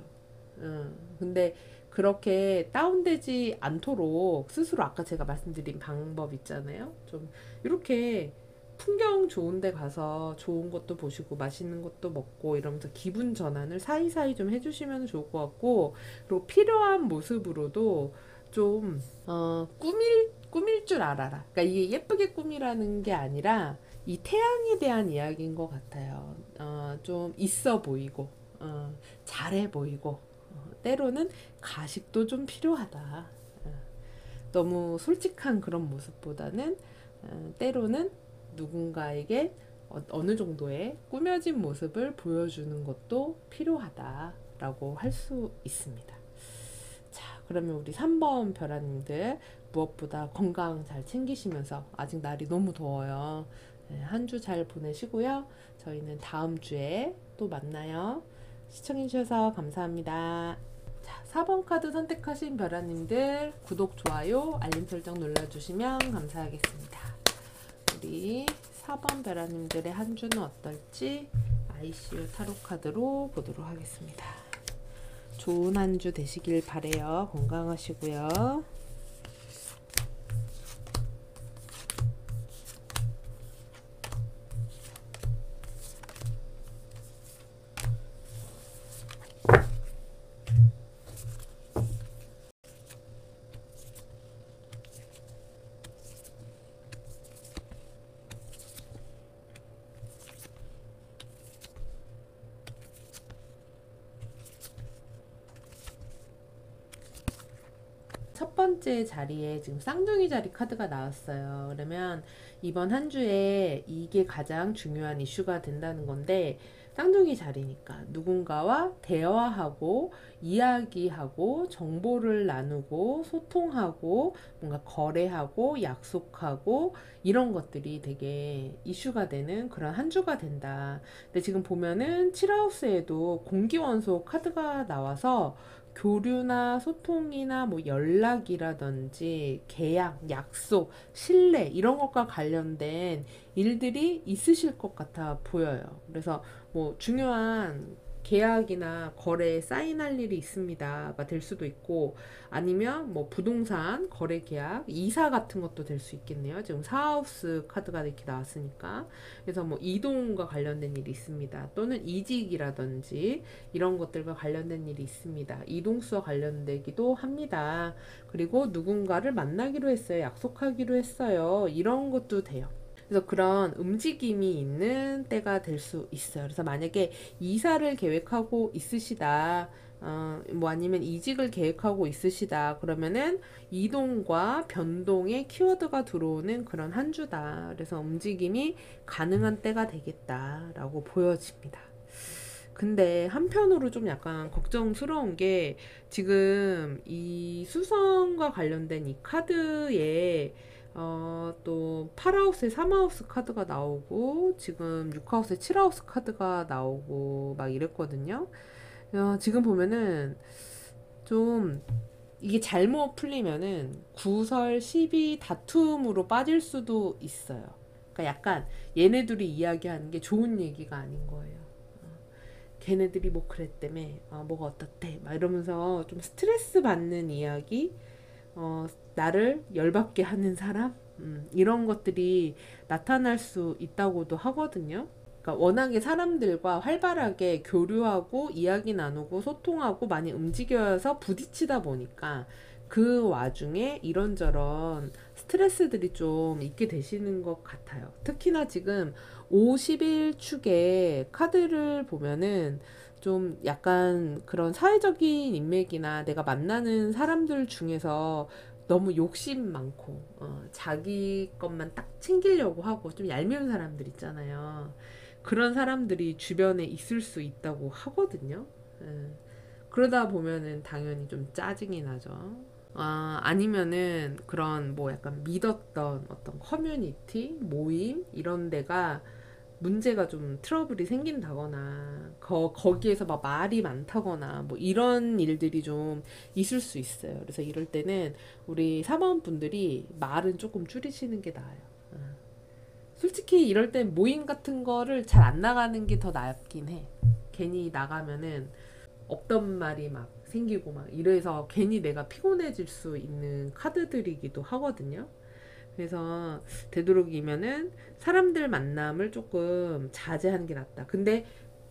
근데 그렇게 다운되지 않도록 스스로 아까 제가 말씀드린 방법 있잖아요. 좀 이렇게 풍경 좋은 데 가서 좋은 것도 보시고 맛있는 것도 먹고 이러면서 기분 전환을 사이사이 좀 해주시면 좋을 것 같고 그리고 필요한 모습으로도 좀 꾸밀 줄 알아라. 그러니까 이게 예쁘게 꾸미라는 게 아니라 이 태양에 대한 이야기인 것 같아요. 좀 있어 보이고 잘해 보이고 때로는 가식도 좀 필요하다. 너무 솔직한 그런 모습보다는 때로는 누군가에게 어느 정도의 꾸며진 모습을 보여주는 것도 필요하다라고 할 수 있습니다. 자, 그러면 우리 3번 벼라님들 무엇보다 건강 잘 챙기시면서 아직 날이 너무 더워요. 한 주 잘 보내시고요. 저희는 다음 주에 또 만나요. 시청해주셔서 감사합니다. 자, 4번 카드 선택하신 벼라님들 구독, 좋아요, 알림 설정 눌러주시면 감사하겠습니다. 우리 4번 벼라님들의 한 주는 어떨지 ICU 타로 카드로 보도록 하겠습니다. 좋은 한 주 되시길 바래요. 건강하시고요. 번째 자리에 지금 쌍둥이 자리 카드가 나왔어요. 그러면 이번 한 주에 이게 가장 중요한 이슈가 된다는 건데, 쌍둥이 자리니까 누군가와 대화하고 이야기하고 정보를 나누고 소통하고 뭔가 거래하고 약속하고 이런 것들이 되게 이슈가 되는 그런 한 주가 된다. 근데 지금 보면은 7하우스에도 공기원소 카드가 나와서 교류나 소통이나 뭐 연락이라든지 계약, 약속, 신뢰 이런 것과 관련된 일들이 있으실 것 같아 보여요. 그래서 뭐 중요한 계약이나 거래에 사인할 일이 있습니다가 될 수도 있고, 아니면 뭐 부동산 거래 계약, 이사 같은 것도 될 수 있겠네요. 지금 사하우스 카드가 이렇게 나왔으니까. 그래서 뭐 이동과 관련된 일이 있습니다. 또는 이직이라든지 이런 것들과 관련된 일이 있습니다. 이동수와 관련되기도 합니다. 그리고 누군가를 만나기로 했어요. 약속하기로 했어요. 이런 것도 돼요. 그래서 그런 움직임이 있는 때가 될 수 있어요. 그래서 만약에 이사를 계획하고 있으시다, 뭐 아니면 이직을 계획하고 있으시다, 그러면은 이동과 변동의 키워드가 들어오는 그런 한 주다. 그래서 움직임이 가능한 때가 되겠다라고 보여집니다. 근데 한편으로 좀 약간 걱정스러운 게, 지금 이 수성과 관련된 이 카드에 또 8하우스에 3하우스 카드가 나오고 지금 6하우스에 7하우스 카드가 나오고 막 이랬거든요. 지금 보면은 좀 이게 잘못 풀리면은 구설, 시비, 다툼으로 빠질 수도 있어요. 그러니까 약간 얘네들이 이야기하는 게 좋은 얘기가 아닌 거예요. 걔네들이 뭐 그랬다며, 뭐가 어떻대 막 이러면서 좀 스트레스 받는 이야기, 나를 열받게 하는 사람, 이런 것들이 나타날 수 있다고도 하거든요. 그러니까 워낙에 사람들과 활발하게 교류하고 이야기 나누고 소통하고 많이 움직여서 부딪히다 보니까 그 와중에 이런저런 스트레스들이 좀 있게 되시는 것 같아요. 특히나 지금 51축의 카드를 보면은 좀 약간 그런 사회적인 인맥이나 내가 만나는 사람들 중에서 너무 욕심 많고, 자기 것만 딱 챙기려고 하고 좀 얄미운 사람들 있잖아요. 그런 사람들이 주변에 있을 수 있다고 하거든요. 예. 그러다 보면은 당연히 좀 짜증이 나죠. 아니면은 그런 뭐 약간 믿었던 어떤 커뮤니티, 모임 이런 데가 문제가 좀 트러블이 생긴다거나 거기에서 막 말이 많다거나 뭐 이런 일들이 좀 있을 수 있어요. 그래서 이럴 때는 우리 사모분들이 말은 조금 줄이시는 게 나아요. 어. 솔직히 이럴 땐 모임 같은 거를 잘 안 나가는 게 더 낫긴 해. 괜히 나가면은 없던 말이 막 생기고 막 이래서 괜히 내가 피곤해질 수 있는 카드들이기도 하거든요. 그래서 되도록이면은 사람들 만남을 조금 자제하는 게 낫다. 근데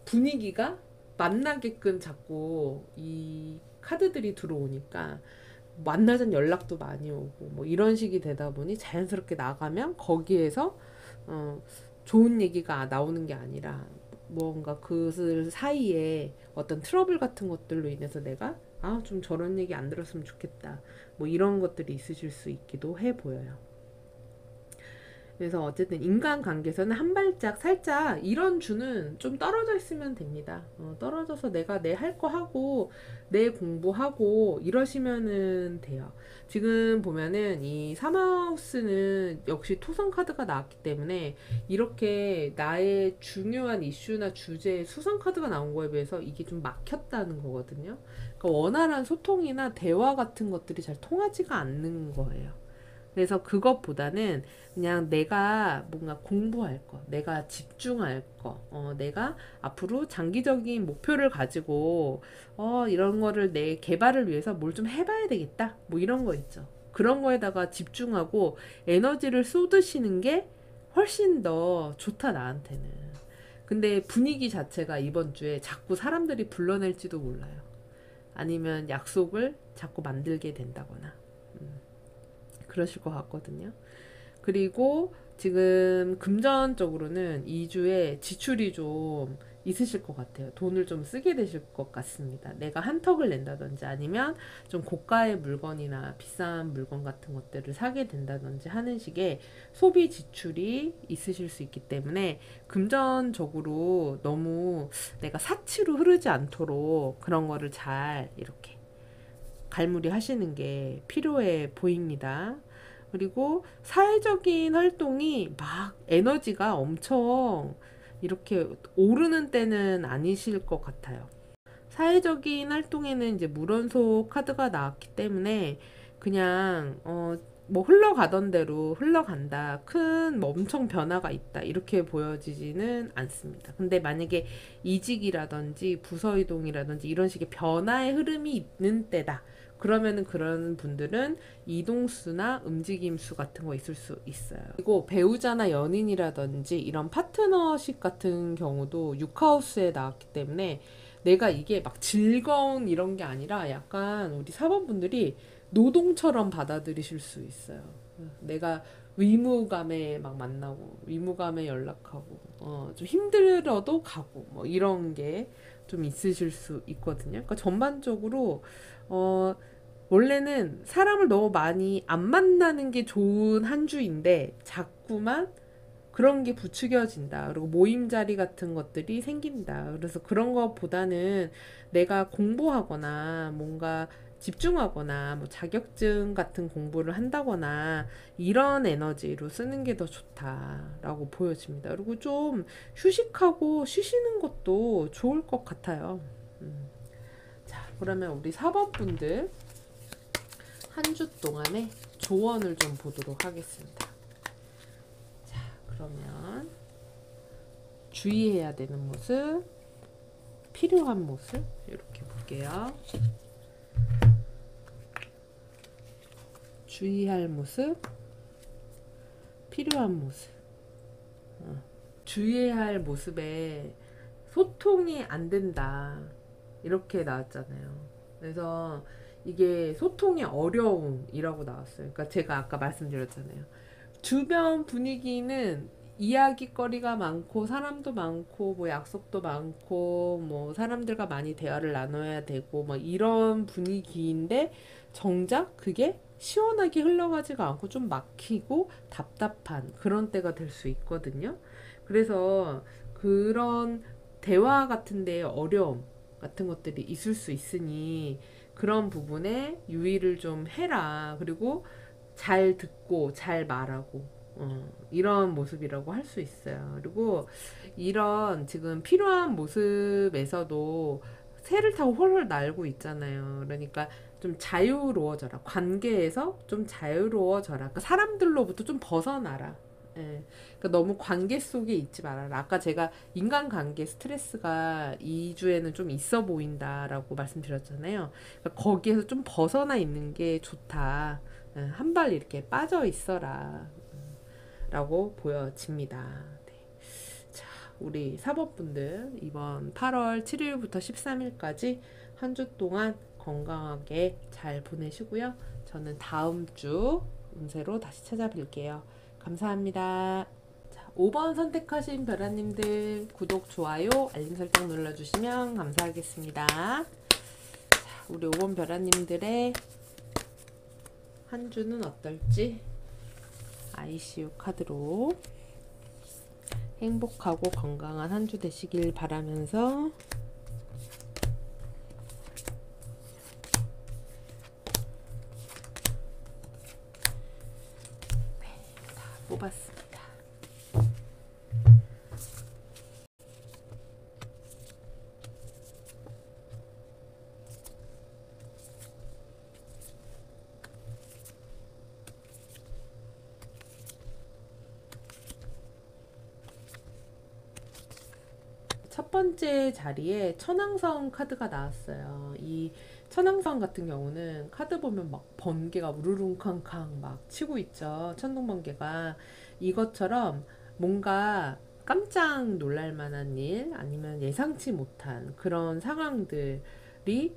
분위기가 만나게끔 자꾸 이 카드들이 들어오니까 만나자는 연락도 많이 오고 뭐 이런 식이 되다 보니 자연스럽게 나가면 거기에서 어, 좋은 얘기가 나오는 게 아니라 뭔가 그 사이에 어떤 트러블 같은 것들로 인해서 내가 좀 저런 얘기 안 들었으면 좋겠다, 뭐 이런 것들이 있으실 수 있기도 해 보여요. 그래서 어쨌든 인간관계에서는 한 발짝 살짝 이런 주는 좀 떨어져 있으면 됩니다. 떨어져서 내가 내 할 거 하고 내 공부하고 이러시면은 돼요. 지금 보면은 이 사마우스는 역시 토성 카드가 나왔기 때문에 이렇게 나의 중요한 이슈나 주제에 수성 카드가 나온 거에 비해서 이게 좀 막혔다는 거거든요. 그러니까 원활한 소통이나 대화 같은 것들이 잘 통하지가 않는 거예요. 그래서 그것보다는 그냥 내가 뭔가 공부할 거, 내가 집중할 거, 내가 앞으로 장기적인 목표를 가지고, 이런 거를 내 개발을 위해서 뭘 좀 해봐야 되겠다. 뭐 이런 거 있죠. 그런 거에다가 집중하고 에너지를 쏟으시는 게 훨씬 더 좋다, 나한테는. 근데 분위기 자체가 이번 주에 자꾸 사람들이 불러낼지도 몰라요. 아니면 약속을 자꾸 만들게 된다거나. 그러실 것 같거든요. 그리고 지금 금전적으로는 2주에 지출이 좀 있으실 것 같아요. 돈을 좀 쓰게 되실 것 같습니다. 내가 한턱을 낸다든지 아니면 좀 고가의 물건이나 비싼 물건 같은 것들을 사게 된다든지 하는 식의 소비 지출이 있으실 수 있기 때문에 금전적으로 너무 내가 사치로 흐르지 않도록 그런 거를 잘 이렇게 갈무리 하시는 게 필요해 보입니다. 그리고 사회적인 활동이 막 에너지가 엄청 이렇게 오르는 때는 아니실 것 같아요. 사회적인 활동에는 이제 물원소 카드가 나왔기 때문에 그냥 뭐 흘러가던 대로 흘러간다. 큰 뭐 엄청 변화가 있다. 이렇게 보여지지는 않습니다. 근데 만약에 이직이라든지 부서 이동이라든지 이런 식의 변화의 흐름이 있는 때다. 그러면은 그런 분들은 이동수나 움직임수 같은 거 있을 수 있어요. 그리고 배우자나 연인이라든지 이런 파트너십 같은 경우도 6하우스에 나왔기 때문에 내가 이게 막 즐거운 이런 게 아니라 약간 우리 사범분들이 노동처럼 받아들이실 수 있어요. 내가 의무감에 막 만나고 의무감에 연락하고 좀 힘들어도 가고 뭐 이런 게 좀 있으실 수 있거든요. 그러니까 전반적으로 원래는 사람을 너무 많이 안 만나는 게 좋은 한 주인데 자꾸만 그런 게 부추겨진다. 그리고 모임 자리 같은 것들이 생긴다. 그래서 그런 것보다는 내가 공부하거나 뭔가 집중하거나 뭐 자격증 같은 공부를 한다거나 이런 에너지로 쓰는 게 더 좋다라고 보여집니다. 그리고 좀 휴식하고 쉬시는 것도 좋을 것 같아요. 자, 그러면 우리 사법분들 한 주 동안의 조언을 좀 보도록 하겠습니다. 자, 그러면 주의해야 되는 모습, 필요한 모습 이렇게 볼게요. 주의할 모습, 필요한 모습. 주의해야 할 모습에 소통이 안 된다. 이렇게 나왔잖아요. 그래서 이게 소통의 어려움이라고 나왔어요. 그러니까 제가 아까 말씀드렸잖아요. 주변 분위기는 이야기거리가 많고 사람도 많고 뭐 약속도 많고 뭐 사람들과 많이 대화를 나눠야 되고 뭐 이런 분위기인데 정작 그게 시원하게 흘러가지가 않고 좀 막히고 답답한 그런 때가 될 수 있거든요. 그래서 그런 대화 같은 데에 어려움 같은 것들이 있을 수 있으니 그런 부분에 유의를 좀 해라. 그리고 잘 듣고 잘 말하고 이런 모습이라고 할 수 있어요. 그리고 이런 지금 필요한 모습에서도 새를 타고 훨훨 날고 있잖아요. 그러니까 좀 자유로워져라. 관계에서 좀 자유로워져라. 그러니까 사람들로부터 좀 벗어나라. 예. 그러니까 너무 관계 속에 있지 말아라. 아까 제가 인간관계 스트레스가 2주에는 좀 있어 보인다라고 말씀드렸잖아요. 그러니까 거기에서 좀 벗어나 있는 게 좋다. 한 발 이렇게 빠져 있어라. 라고 보여집니다. 네. 자, 우리 사법분들 이번 8월 7일부터 13일까지 한 주 동안 건강하게 잘 보내시고요. 저는 다음 주 운세로 다시 찾아뵐게요. 감사합니다. 자, 5번 선택하신 별아님들 구독, 좋아요, 알림 설정 눌러주시면 감사하겠습니다. 자, 우리 5번 별아님들의 한 주는 어떨지 ICU 카드로 행복하고 건강한 한 주 되시길 바라면서 다 뽑았습니다. 첫 번째 자리에 천왕성 카드가 나왔어요. 이 천왕성 같은 경우는 카드 보면 막 번개가 우르릉캉캉 막 치고 있죠. 천둥번개가. 이것처럼 뭔가 깜짝 놀랄 만한 일 아니면 예상치 못한 그런 상황들이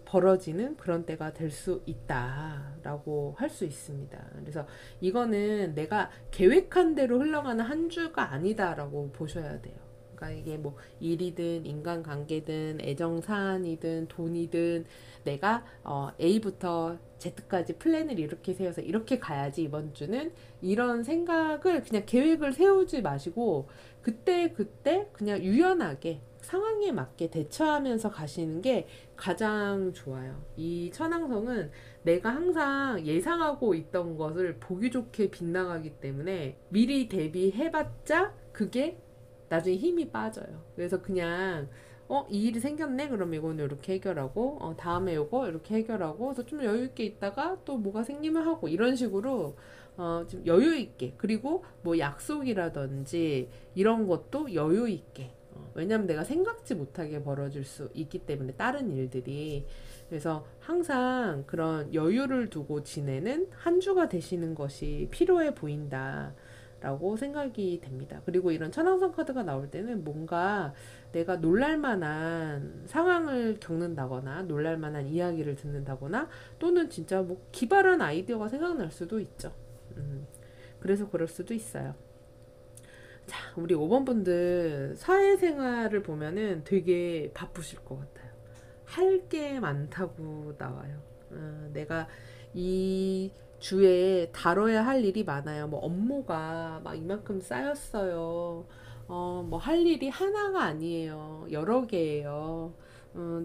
벌어지는 그런 때가 될 수 있다라고 할 수 있습니다. 그래서 이거는 내가 계획한 대로 흘러가는 한 주가 아니다라고 보셔야 돼요. 그러니까 이게 뭐 일이든 인간관계든 애정사안이든 돈이든 내가 A부터 Z까지 플랜을 이렇게 세워서 이렇게 가야지 이번 주는, 이런 생각을 그냥 계획을 세우지 마시고 그때 그때 그냥 유연하게 상황에 맞게 대처하면서 가시는 게 가장 좋아요. 이 천왕성은 내가 항상 예상하고 있던 것을 보기 좋게 빗나가기 때문에 미리 대비해봤자 그게 나중에 힘이 빠져요. 그래서 그냥 이 일이 생겼네? 그럼 이거는 이렇게 해결하고, 다음에 이거 이렇게 해결하고, 그래서 좀 여유 있게 있다가 또 뭐가 생기면 하고, 이런 식으로 좀 여유 있게, 그리고 뭐 약속이라든지 이런 것도 여유 있게. 왜냐면 내가 생각지 못하게 벌어질 수 있기 때문에 다른 일들이. 그래서 항상 그런 여유를 두고 지내는 한 주가 되시는 것이 필요해 보인다 라고 생각이 됩니다. 그리고 이런 천왕성 카드가 나올 때는 뭔가 내가 놀랄만한 상황을 겪는다거나 놀랄만한 이야기를 듣는다거나 또는 진짜 뭐 기발한 아이디어가 생각날 수도 있죠. 그래서 그럴 수도 있어요. 자, 우리 5번 분들 사회생활을 보면은 되게 바쁘실 것 같아요. 할 게 많다고 나와요. 내가 이 주에 다뤄야 할 일이 많아요. 뭐 업무가 막 이만큼 쌓였어요. 뭐 할 일이 하나가 아니에요. 여러 개예요.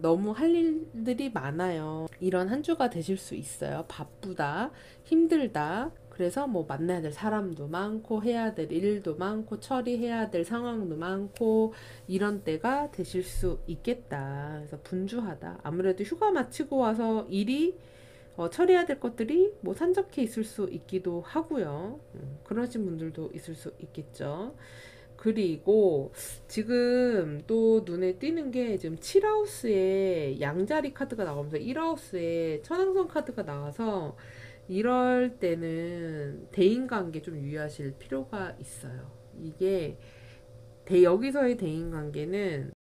너무 할 일들이 많아요. 이런 한 주가 되실 수 있어요. 바쁘다, 힘들다. 그래서 뭐 만나야 될 사람도 많고 해야 될 일도 많고 처리해야 될 상황도 많고 이런 때가 되실 수 있겠다. 그래서 분주하다. 아무래도 휴가 마치고 와서 일이 처리해야 될 것들이 뭐 산적해 있을 수 있기도 하고요. 그러신 분들도 있을 수 있겠죠. 그리고 지금 또 눈에 띄는 게 지금 7하우스에 양자리 카드가 나오면서 1하우스에 천왕성 카드가 나와서 이럴 때는 대인관계 좀 유의하실 필요가 있어요. 이게 여기서의 대인관계는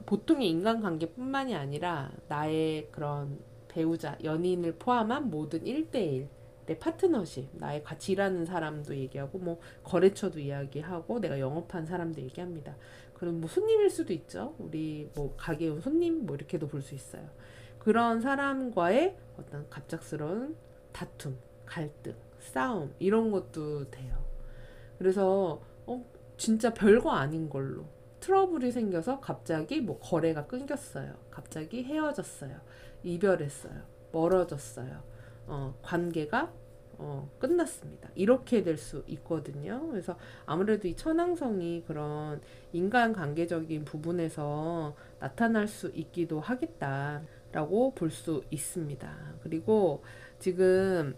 보통의 인간관계뿐만이 아니라 나의 그런 배우자, 연인을 포함한 모든 1대1, 내 파트너십, 나의 같이 일하는 사람도 얘기하고 뭐 거래처도 이야기하고 내가 영업한 사람도 얘기합니다. 그럼 뭐 손님일 수도 있죠. 우리 뭐 가게 온 손님 뭐 이렇게도 볼 수 있어요. 그런 사람과의 어떤 갑작스러운 다툼, 갈등, 싸움 이런 것도 돼요. 그래서 진짜 별거 아닌 걸로 트러블이 생겨서 갑자기 뭐 거래가 끊겼어요. 갑자기 헤어졌어요. 이별했어요. 멀어졌어요. 관계가 끝났습니다. 이렇게 될 수 있거든요. 그래서 아무래도 이 천왕성이 그런 인간관계적인 부분에서 나타날 수 있기도 하겠다라고 볼 수 있습니다. 그리고 지금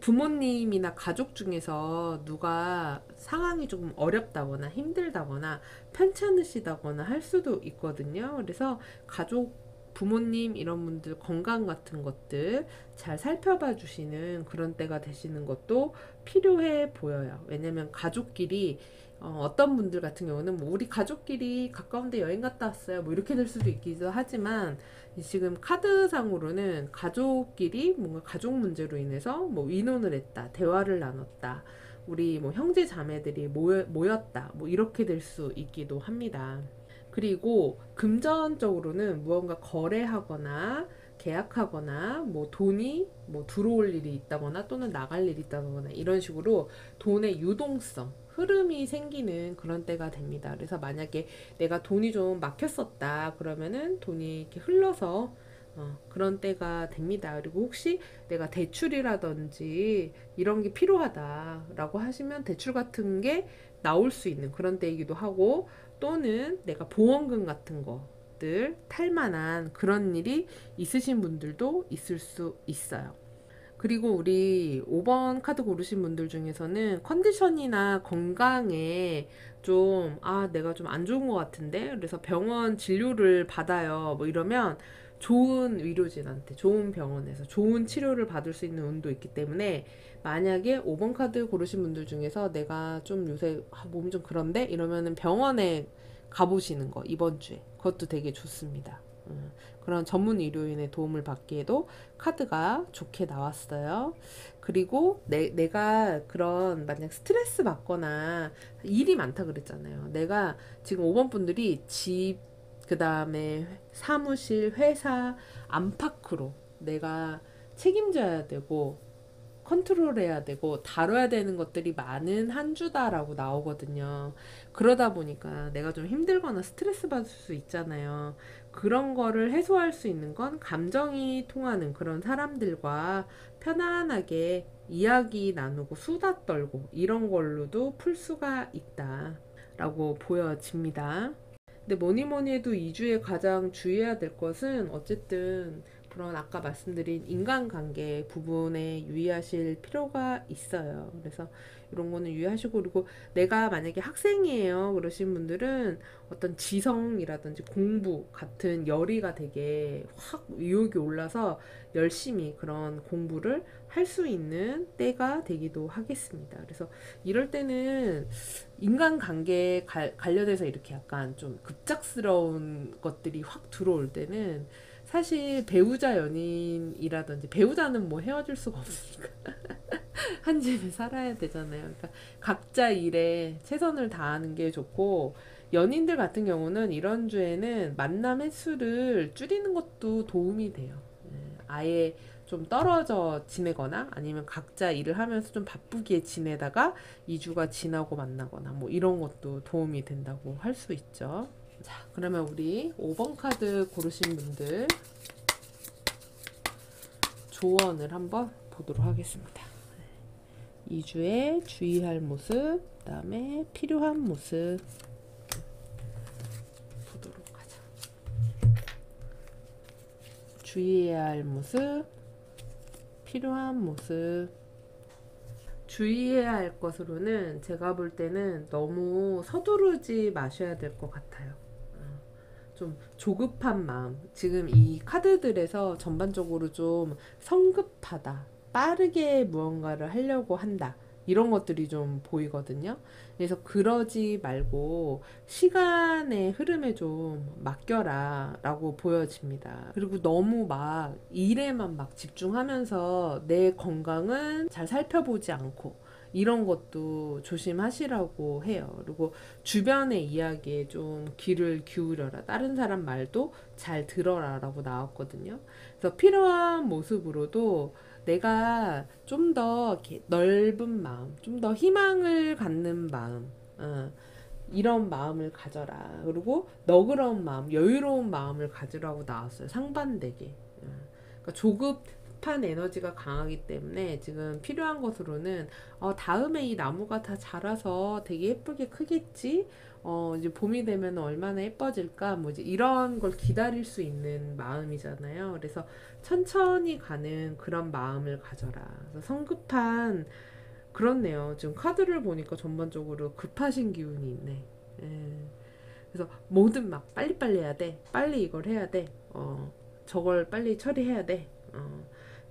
부모님이나 가족 중에서 누가 상황이 조금 어렵다거나 힘들다거나 편찮으시다거나 할 수도 있거든요. 그래서 가족, 부모님 이런 분들 건강 같은 것들 잘 살펴봐 주시는 그런 때가 되시는 것도 필요해 보여요. 왜냐면 가족끼리 어떤 분들 같은 경우는 뭐 우리 가족끼리 가까운데 여행 갔다 왔어요. 뭐 이렇게 될 수도 있기도 하지만 지금 카드상으로는 가족끼리 뭔가 가족 문제로 인해서 뭐 의논을 했다, 대화를 나눴다, 우리 뭐 형제 자매들이 모였다, 뭐 이렇게 될 수 있기도 합니다. 그리고 금전적으로는 무언가 거래하거나 계약하거나 뭐 돈이 뭐 들어올 일이 있다거나 또는 나갈 일이 있다거나 이런 식으로 돈의 유동성, 흐름이 생기는 그런 때가 됩니다. 그래서 만약에 내가 돈이 좀 막혔었다 그러면은 돈이 이렇게 흘러서 그런 때가 됩니다. 그리고 혹시 내가 대출이라든지 이런 게 필요하다라고 하시면 대출 같은 게 나올 수 있는 그런 때이기도 하고, 또는 내가 보험금 같은 것들 탈만한 그런 일이 있으신 분들도 있을 수 있어요. 그리고 우리 5번 카드 고르신 분들 중에서는 컨디션이나 건강에 좀, 내가 좀 안 좋은 것 같은데? 그래서 병원 진료를 받아요. 뭐 이러면 좋은 의료진한테, 좋은 병원에서 좋은 치료를 받을 수 있는 운도 있기 때문에 만약에 5번 카드 고르신 분들 중에서 내가 좀 요새 몸이 좀 그런데? 이러면은 병원에 가보시는 거, 이번 주에. 그것도 되게 좋습니다. 그런 전문 의료인의 도움을 받기에도 카드가 좋게 나왔어요. 그리고 내가 그런 만약 스트레스 받거나 일이 많다 그랬잖아요. 내가 지금 5번 분들이 집, 그 다음에 사무실, 회사, 안팎으로 내가 책임져야 되고 컨트롤해야 되고 다뤄야 되는 것들이 많은 한 주다라고 나오거든요. 그러다 보니까 내가 좀 힘들거나 스트레스 받을 수 있잖아요. 그런 거를 해소할 수 있는 건 감정이 통하는 그런 사람들과 편안하게 이야기 나누고 수다 떨고 이런 걸로도 풀 수가 있다라고 보여집니다. 근데 뭐니 뭐니 해도 2주에 가장 주의해야 될 것은 어쨌든 그런 아까 말씀드린 인간관계 부분에 유의하실 필요가 있어요. 그래서 이런 거는 유의하시고, 그리고 내가 만약에 학생이에요 그러신 분들은 어떤 지성이라든지 공부 같은 열의가 되게 확 의욕이 올라서 열심히 그런 공부를 할 수 있는 때가 되기도 하겠습니다. 그래서 이럴 때는 인간관계에 관련해서 이렇게 약간 좀 급작스러운 것들이 확 들어올 때는 사실 배우자 연인이라든지, 배우자는 뭐 헤어질 수가 없으니까 한 집에 살아야 되잖아요. 그러니까 각자 일에 최선을 다하는 게 좋고, 연인들 같은 경우는 이런 주에는 만남 횟수를 줄이는 것도 도움이 돼요. 아예 좀 떨어져 지내거나 아니면 각자 일을 하면서 좀 바쁘게 지내다가 2주가 지나고 만나거나 뭐 이런 것도 도움이 된다고 할 수 있죠. 자, 그러면 우리 5번 카드 고르신 분들 조언을 한번 보도록 하겠습니다. 2주에 주의할 모습, 그 다음에 필요한 모습 보도록 하자. 주의해야 할 모습, 필요한 모습. 주의해야 할 것으로는 제가 볼 때는 너무 서두르지 마셔야 될 것 같아요. 좀 조급한 마음. 지금 이 카드들에서 전반적으로 좀 성급하다, 빠르게 무언가를 하려고 한다, 이런 것들이 좀 보이거든요. 그래서 그러지 말고 시간의 흐름에 좀 맡겨라 라고 보여집니다. 그리고 너무 막 일에만 막 집중하면서 내 건강은 잘 살펴보지 않고 이런 것도 조심하시라고 해요. 그리고 주변의 이야기에 좀 귀를 기울여라. 다른 사람 말도 잘 들어라 라고 나왔거든요. 그래서 필요한 모습으로도 내가 좀 더 넓은 마음, 좀 더 희망을 갖는 마음, 이런 마음을 가져라. 그리고 너그러운 마음, 여유로운 마음을 가지라고 나왔어요. 상반되게. 그러니까 조급한 에너지가 강하기 때문에 지금 필요한 것으로는 다음에 이 나무가 다 자라서 되게 예쁘게 크겠지. 이제 봄이 되면 얼마나 예뻐질까. 뭐 이제 이런 걸 기다릴 수 있는 마음이잖아요. 그래서 천천히 가는 그런 마음을 가져라. 그래서 성급한, 그렇네요. 지금 카드를 보니까 전반적으로 급하신 기운이 있네. 예. 그래서 뭐든 막 빨리빨리 해야 돼. 빨리 이걸 해야 돼. 저걸 빨리 처리해야 돼.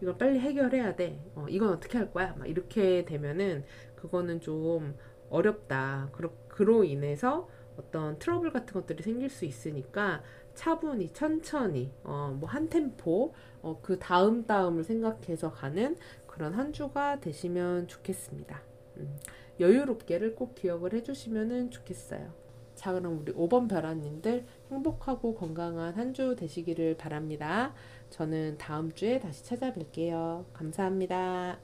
이걸 빨리 해결해야 돼. 이건 어떻게 할 거야? 막 이렇게 되면은 그거는 좀 어렵다. 그로 인해서 어떤 트러블 같은 것들이 생길 수 있으니까 차분히 천천히 뭐 한 템포 그 다음을 생각해서 가는 그런 한 주가 되시면 좋겠습니다. 여유롭게를 꼭 기억을 해주시면 좋겠어요. 자, 그럼 우리 5번 별아님들 행복하고 건강한 한 주 되시기를 바랍니다. 저는 다음 주에 다시 찾아뵐게요. 감사합니다.